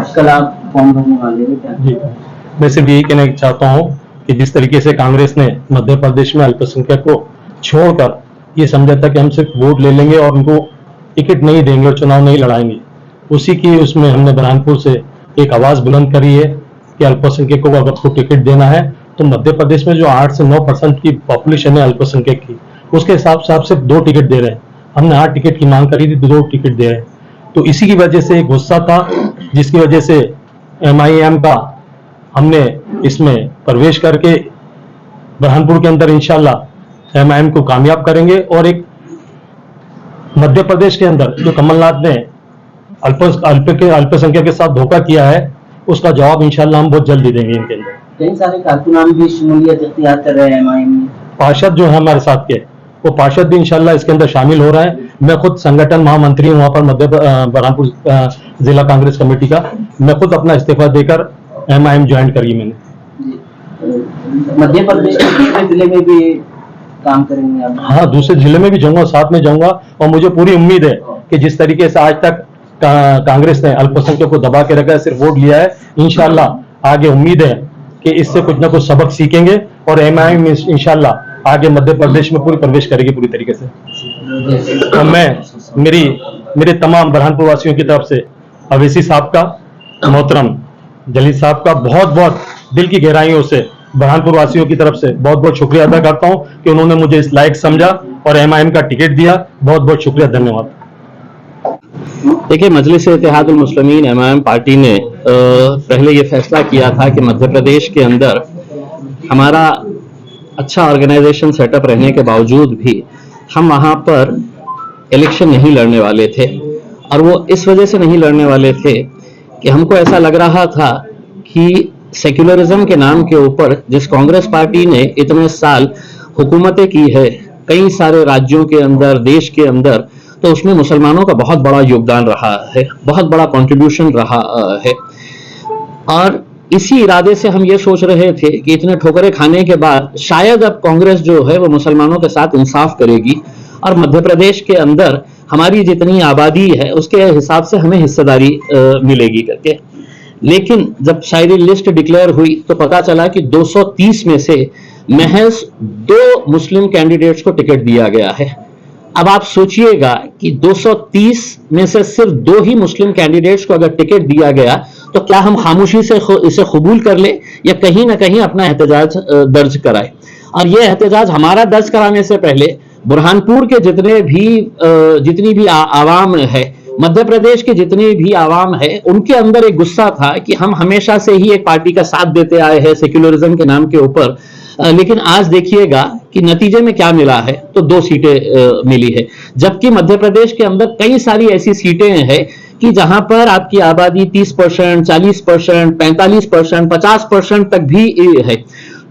आज कल आप फॉर्म भरने वाले हैं क्या? जी, मैं सिर्फ यही कहना चाहता हूँ कि जिस तरीके से कांग्रेस ने मध्य प्रदेश में अल्पसंख्यक को छोड़कर ये समझा था कि हम सिर्फ वोट ले लेंगे और उनको टिकट नहीं देंगे और चुनाव नहीं लड़ाएंगे, उसी की उसमें हमने बुरहानपुर से एक आवाज बुलंद करी है कि अल्पसंख्यकों को अगर आपको टिकट देना है तो मध्य प्रदेश में जो 8 से 9% की पॉपुलेशन है अल्पसंख्यक की, उसके हिसाब से आप सिर्फ 2 टिकट दे रहे हैं। हमने 8 टिकट की मांग करी थी, 2 टिकट दे रहे हैं। तो इसी की वजह से गुस्सा था, जिसकी वजह से MIM का हमने इसमें प्रवेश करके बुरहानपुर के अंदर इंशाल्लाह MIM को कामयाब करेंगे और एक मध्य प्रदेश के अंदर जो कमलनाथ ने अल्पसंख्यक के साथ धोखा किया है, उसका जवाब इंशाल्लाह हम बहुत जल्दी देंगे। इनके अंदर कई सारे कारकुनान भी शमूलियत इख्तियार कर रहे हैं MIM में। पार्षद जो है हमारे साथ के, वो पार्षद भी इंशाल्लाह इसके अंदर शामिल हो रहा है। मैं खुद संगठन महामंत्री हूँ वहां पर बुरहानपुर जिला कांग्रेस कमेटी का। मैं खुद अपना इस्तीफा देकर MIM ज्वाइन करी मैंने। मध्य प्रदेश के दूसरे जिले में भी काम करेंगे आप? हाँ, दूसरे जिले में भी जाऊंगा, साथ में जाऊंगा। और मुझे पूरी उम्मीद है कि जिस तरीके से आज तक कांग्रेस ने अल्पसंख्यकों को दबा के रखा है, सिर्फ वोट लिया है, इंशाल्लाह आगे उम्मीद है कि इससे कुछ ना कुछ सबक सीखेंगे और MIM इंशाल्लाह आगे मध्य प्रदेश में पूरी प्रवेश करेगी पूरी तरीके से। और मैं मेरे तमाम बुरहानपुर वासियों की तरफ से अवैसी साहब का, मोहतरम जलील साहब का बहुत बहुत दिल की गहराइयों से बुरहानपुर वासियों की तरफ से बहुत बहुत शुक्रिया अदा करता हूं कि उन्होंने मुझे इस लायक समझा और MIM का टिकट दिया। बहुत बहुत शुक्रिया, धन्यवाद। देखिए, मजलिस-ए-इत्तेहादुल मुस्लिमीन MIM पार्टी ने पहले ये फैसला किया था कि मध्य प्रदेश के अंदर हमारा अच्छा ऑर्गेनाइजेशन सेटअप रहने के बावजूद भी हम वहाँ पर इलेक्शन नहीं लड़ने वाले थे। और वो इस वजह से नहीं लड़ने वाले थे कि हमको ऐसा लग रहा था कि सेक्युलरिज्म के नाम के ऊपर जिस कांग्रेस पार्टी ने इतने साल हुकूमतें की है कई सारे राज्यों के अंदर, देश के अंदर, तो उसमें मुसलमानों का बहुत बड़ा योगदान रहा है, बहुत बड़ा कंट्रीब्यूशन रहा है। और इसी इरादे से हम ये सोच रहे थे कि इतने ठोकरें खाने के बाद शायद अब कांग्रेस जो है वो मुसलमानों के साथ इंसाफ करेगी और मध्य प्रदेश के अंदर हमारी जितनी आबादी है उसके हिसाब से हमें हिस्सेदारी मिलेगी करके। लेकिन जब शायरी लिस्ट डिक्लेयर हुई तो पता चला कि 230 में से महज 2 मुस्लिम कैंडिडेट्स को टिकट दिया गया है। अब आप सोचिएगा कि 230 में से सिर्फ 2 ही मुस्लिम कैंडिडेट्स को अगर टिकट दिया गया तो क्या हम खामोशी से इसे कबूल कर ले या कहीं ना कहीं अपना एहतजाज दर्ज कराए। और यह एहतजाज हमारा दर्ज कराने से पहले बुरहानपुर के जितनी भी आवाम है, मध्य प्रदेश के जितने भी आवाम है, उनके अंदर एक गुस्सा था कि हम हमेशा से ही एक पार्टी का साथ देते आए हैं सेक्युलरिज्म के नाम के ऊपर। लेकिन आज देखिएगा कि नतीजे में क्या मिला है, तो 2 सीटें मिली है। जबकि मध्य प्रदेश के अंदर कई सारी ऐसी सीटें हैं कि जहां पर आपकी आबादी 30%, 40%, 45%, 50% तक भी है।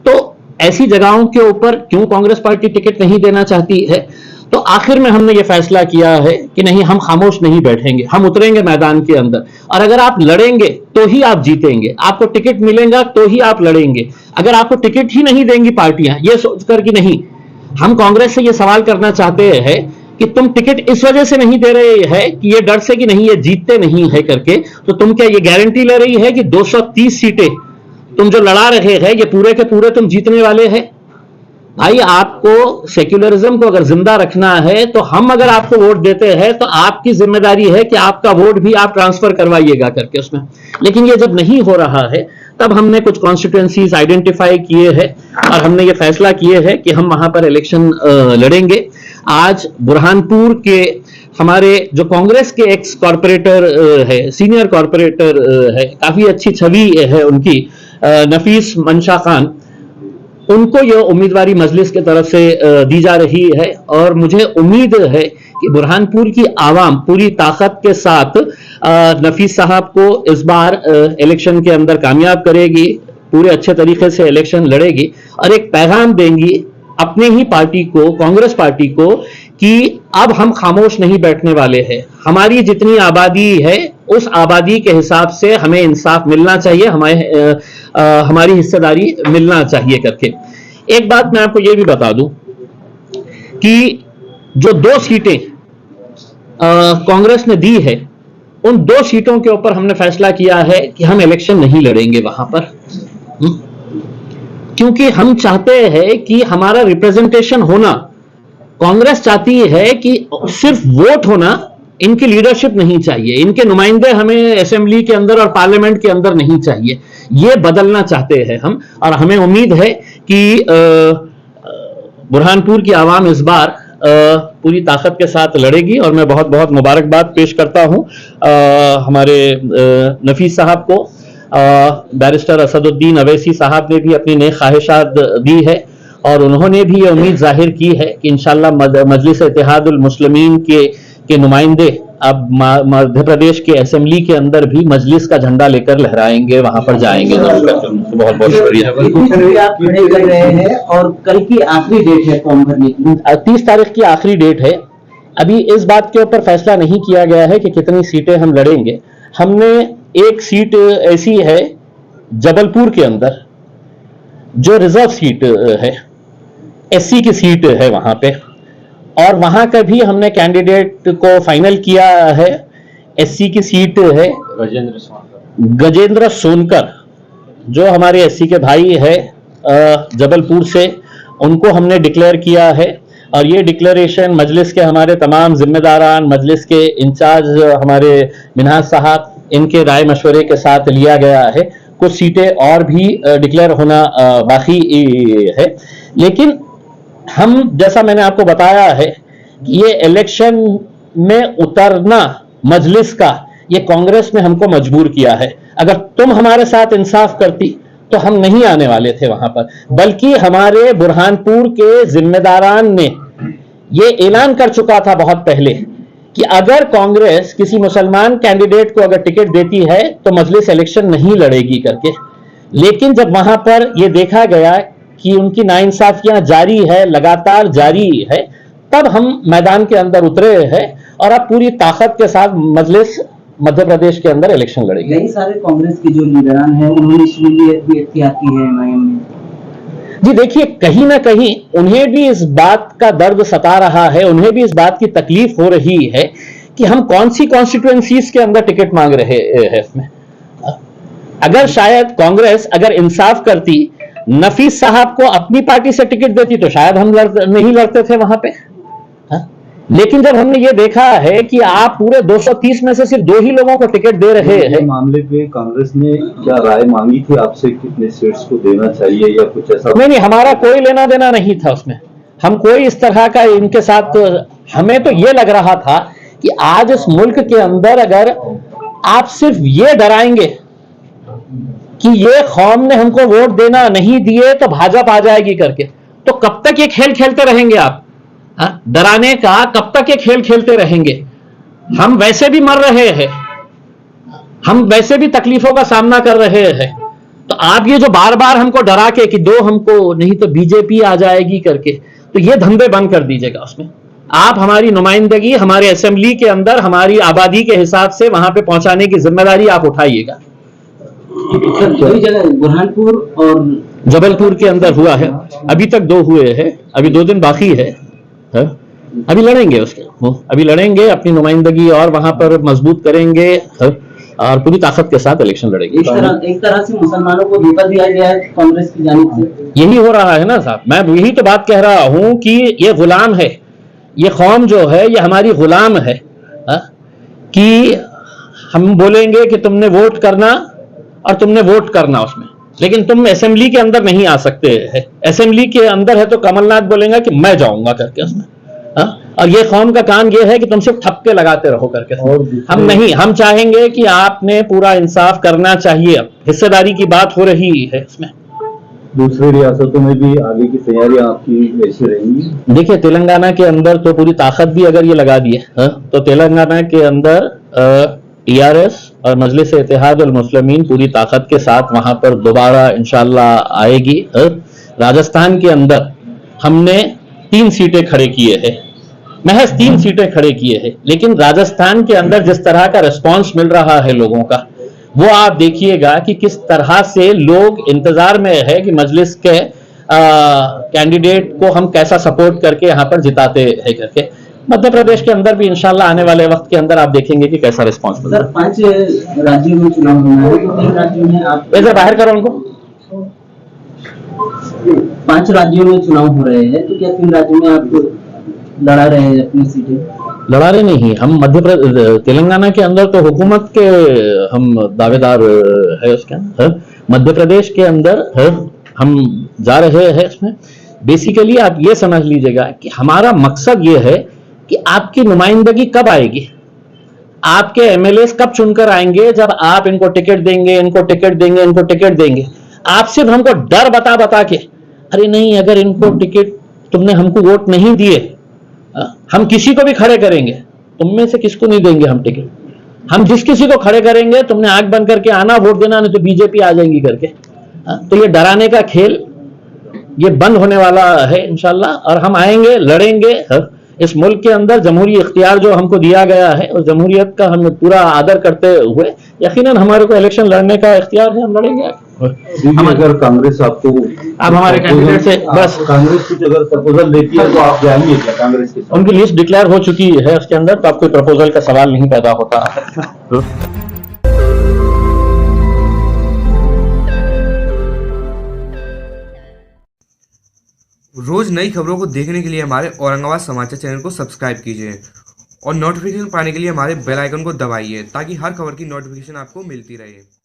तो ऐसी जगहों के ऊपर क्यों कांग्रेस पार्टी टिकट नहीं देना चाहती है? तो आखिर में हमने ये फैसला किया है कि नहीं, हम खामोश नहीं बैठेंगे, हम उतरेंगे मैदान के अंदर। और अगर आप लड़ेंगे तो ही आप जीतेंगे, आपको टिकट मिलेगा तो ही आप लड़ेंगे। अगर आपको टिकट ही नहीं देंगी पार्टियां ये सोचकर कि नहीं, हम कांग्रेस से ये सवाल करना चाहते हैं कि तुम टिकट इस वजह से नहीं दे रहे हैं कि ये डर से कि नहीं ये जीतते नहीं है करके, तो तुम क्या ये गारंटी ले रही है कि 230 सीटें तुम जो लड़ा रहे हैं ये पूरे के पूरे तुम जीतने वाले हैं? भाई, आपको सेक्युलरिज्म को अगर जिंदा रखना है तो हम अगर आपको वोट देते हैं तो आपकी जिम्मेदारी है कि आपका वोट भी आप ट्रांसफर करवाइएगा करके उसमें। लेकिन ये जब नहीं हो रहा है तब हमने कुछ कॉन्स्टिट्यूएंसीज आइडेंटिफाई किए हैं और हमने ये फैसला किए हैं कि हम वहां पर इलेक्शन लड़ेंगे। आज बुरहानपुर के हमारे जो कांग्रेस के एक्स कॉर्पोरेटर है, सीनियर कॉर्पोरेटर है, काफी अच्छी छवि है उनकी, नफीस मंशा खान, उनको यह उम्मीदवारी मजलिस की तरफ से दी जा रही है। और मुझे उम्मीद है कि बुरहानपुर की आवाम पूरी ताकत के साथ नफीस साहब को इस बार इलेक्शन के अंदर कामयाब करेगी, पूरे अच्छे तरीके से इलेक्शन लड़ेगी और एक पैगाम देंगी अपने ही पार्टी को, कांग्रेस पार्टी को, कि अब हम खामोश नहीं बैठने वाले हैं। हमारी जितनी आबादी है उस आबादी के हिसाब से हमें इंसाफ मिलना चाहिए, हमारी हिस्सेदारी मिलना चाहिए करके। एक बात मैं आपको यह भी बता दूं कि जो 2 सीटें कांग्रेस ने दी है उन 2 सीटों के ऊपर हमने फैसला किया है कि हम इलेक्शन नहीं लड़ेंगे वहां पर। क्योंकि हम चाहते हैं कि हमारा रिप्रेजेंटेशन होना, कांग्रेस चाहती है कि सिर्फ वोट होना, इनकी लीडरशिप नहीं चाहिए, इनके नुमाइंदे हमें असेंबली के अंदर और पार्लियामेंट के अंदर नहीं चाहिए। ये बदलना चाहते हैं हम, और हमें उम्मीद है कि बुरहानपुर की आवाम इस बार पूरी ताकत के साथ लड़ेगी। और मैं बहुत बहुत मुबारकबाद पेश करता हूं हमारे नफीस साहब को। बैरिस्टर असदुद्दीन अवैसी साहब ने भी अपनी नेक ख्वाहिशात दी है, और उन्होंने भी ये उम्मीद जाहिर की है कि इंशाल्लाह मजलिस इत्तेहादुल मुस्लिमीन के नुमाइंदे अब मध्य प्रदेश के असेंबली के अंदर भी मजलिस का झंडा लेकर लहराएंगे, वहां पर जाएंगे। बहुत बहुत शुक्रिया। आप खड़े कर रहे हैं और कल की आखिरी डेट है फॉर्म भरने की। 30 तारीख की आखिरी डेट है। अभी इस बात के ऊपर फैसला नहीं किया गया है कि कितनी सीटें हम लड़ेंगे। हमने एक सीट ऐसी है जबलपुर के अंदर जो रिजर्व सीट है, एससी की सीट है वहां पे, और वहां का भी हमने कैंडिडेट को फाइनल किया है। एससी की सीट है गजेंद्र सोनकर, जो हमारे एससी के भाई है जबलपुर से, उनको हमने डिक्लेयर किया है। और ये डिक्लेरेशन मजलिस के हमारे तमाम जिम्मेदारान, मजलिस के इंचार्ज हमारे मिनहाज साहब, इनके राय मशवरे के साथ लिया गया है। कुछ सीटें और भी डिक्लेयर होना बाकी है, लेकिन हम, जैसा मैंने आपको बताया है, ये इलेक्शन में उतरना मजलिस का, ये कांग्रेस ने हमको मजबूर किया है। अगर तुम हमारे साथ इंसाफ करती तो हम नहीं आने वाले थे वहां पर, बल्कि हमारे बुरहानपुर के जिम्मेदारान ने ये ऐलान कर चुका था बहुत पहले कि अगर कांग्रेस किसी मुसलमान कैंडिडेट को अगर टिकट देती है तो मजलिस इलेक्शन नहीं लड़ेगी करके। लेकिन जब वहां पर यह देखा गया कि उनकी नाइंसाफियां जारी है, लगातार जारी है, तब हम मैदान के अंदर उतरे हैं और अब पूरी ताकत के साथ मजलिस मध्य प्रदेश के अंदर इलेक्शन लड़ेगी। कई सारे कांग्रेस के जो लीडरान हैं उन्होंने शमूलियत भी इख्तियार की है एमआईएम में। जी देखिए, कहीं ना कहीं उन्हें भी इस बात का दर्द सता रहा है, उन्हें भी इस बात की तकलीफ हो रही है कि हम कौन सी कॉन्स्टिट्यूएंसीज के अंदर टिकट मांग रहे हैं इसमें। अगर शायद कांग्रेस अगर इंसाफ करती, नफीस साहब को अपनी पार्टी से टिकट देती तो शायद हम नहीं लड़ते थे वहां पे। लेकिन जब हमने ये देखा है कि आप पूरे 230 में से सिर्फ 2 ही लोगों को टिकट दे रहे हैं। मामले पे कांग्रेस ने क्या राय मांगी थी आपसे, कितने सीट्स को देना चाहिए या कुछ ऐसा? नहीं, हमारा कोई लेना देना नहीं था उसमें। हम कोई इस तरह का इनके साथ, हमें तो ये लग रहा था कि आज इस मुल्क के अंदर अगर आप सिर्फ ये डराएंगे कि ये कौम ने हमको वोट देना नहीं दिए तो भाजपा आ जाएगी करके, तो कब तक ये खेल खेलते रहेंगे आप? डराने का कब तक ये खेल खेलते रहेंगे? हम वैसे भी मर रहे हैं, हम वैसे भी तकलीफों का सामना कर रहे हैं, तो आप ये जो बार बार हमको डरा के कि दो हमको नहीं तो बीजेपी आ जाएगी करके, तो ये धंधे बंद कर दीजिएगा। उसमें आप हमारी नुमाइंदगी हमारे असेंबली के अंदर हमारी आबादी के हिसाब से वहां पे पहुंचाने की जिम्मेदारी आप उठाइएगा। कई जगह बुरहानपुर और जबलपुर के अंदर हुआ है, अभी तक 2 हुए हैं, अभी 2 दिन बाकी है। अभी लड़ेंगे उसके, अभी लड़ेंगे, अपनी नुमाइंदगी और वहां पर मजबूत करेंगे और पूरी ताकत के साथ इलेक्शन लड़ेंगे। एक तरह से मुसलमानों को धोखा दिया गया है कांग्रेस की जानिब से। यही हो रहा है ना साहब, मैं यही तो बात कह रहा हूं कि ये गुलाम है, ये कौम जो है ये हमारी गुलाम है। कि हम बोलेंगे कि तुमने वोट करना और तुमने वोट करना उसमें, लेकिन तुम असेंबली के अंदर नहीं आ सकते है। असेंबली के अंदर है तो कमलनाथ बोलेगा कि मैं जाऊंगा करके उसमें। और ये कौम का काम ये है कि तुम सिर्फ ठप्पे लगाते रहो करके। हम नहीं, हम चाहेंगे कि आपने पूरा इंसाफ करना चाहिए। हिस्सेदारी की बात हो रही है इसमें। दूसरी रियासतों में भी आगे की तैयारियां आपकी ऐसी रहेंगी? देखिए, तेलंगाना के अंदर तो पूरी ताकत भी अगर ये लगा दिए तो तेलंगाना के अंदर टीआरएस और मजलिस इत्तेहादुल मुस्लिमीन पूरी ताकत के साथ वहां पर दोबारा इंशाल्लाह आएगी। राजस्थान के अंदर हमने 3 सीटें खड़े किए हैं, महज 3 सीटें खड़े किए हैं, लेकिन राजस्थान के अंदर जिस तरह का रिस्पांस मिल रहा है लोगों का, वो आप देखिएगा कि किस तरह से लोग इंतजार में है कि मजलिस के कैंडिडेट को हम कैसा सपोर्ट करके यहां पर जिताते हैं करके। मध्य प्रदेश के अंदर भी इंशाल्लाह आने वाले वक्त के अंदर आप देखेंगे कि कैसा रिस्पॉन्स मिलता सर 5 राज्यों में चुनाव होना है, तो 3 राज्यों में आप है। इधर बाहर करो उनको। 5 राज्यों में चुनाव हो रहे हैं, तो क्या 3 राज्यों में आप लड़ा रहे हैं अपनी सीटें? लड़ा रहे नहीं, हम मध्य प्रदेश तेलंगाना के अंदर तो हुकूमत के हम दावेदार है उसके अंदर, मध्य प्रदेश के अंदर हम जा रहे हैं इसमें। बेसिकली आप ये समझ लीजिएगा कि हमारा मकसद ये है कि आपकी नुमाइंदगी कब आएगी, आपके एमएलए कब चुनकर आएंगे, जब आप इनको टिकट देंगे, इनको टिकट देंगे, इनको टिकट देंगे। आप सिर्फ हमको डर बता बता के, अरे नहीं अगर इनको टिकट तुमने हमको वोट नहीं दिए, हम किसी को भी खड़े करेंगे, तुम में से किसको नहीं देंगे हम टिकट, हम जिस किसी को खड़े करेंगे तुमने आंख बंद करके आना, वोट देना, नहीं तो बीजेपी आ जाएंगी करके। तो ये डराने का खेल ये बंद होने वाला है इंशाल्लाह, और हम आएंगे, लड़ेंगे। इस मुल्क के अंदर जमहूरी इख्तियार जो हमको दिया गया है, उस जमहूरियत का हम पूरा आदर करते हुए यकीनन हमारे को इलेक्शन लड़ने का इख्तियार है, हम लड़ेंगे। हम अगर कांग्रेस आपको अब हमारे कैंडिडेट से बस कांग्रेस कुछ अगर प्रपोजल देती है तो आप जाएंगे क्या कांग्रेस के साथ? उनकी लिस्ट डिक्लेयर हो चुकी है उसके अंदर, तो अब कोई प्रपोजल का सवाल नहीं पैदा होता। रोज नई खबरों को देखने के लिए हमारे औरंगाबाद समाचार चैनल को सब्सक्राइब कीजिए और नोटिफिकेशन पाने के लिए हमारे बेल आइकन को दबाइए, ताकि हर खबर की नोटिफिकेशन आपको मिलती रहे।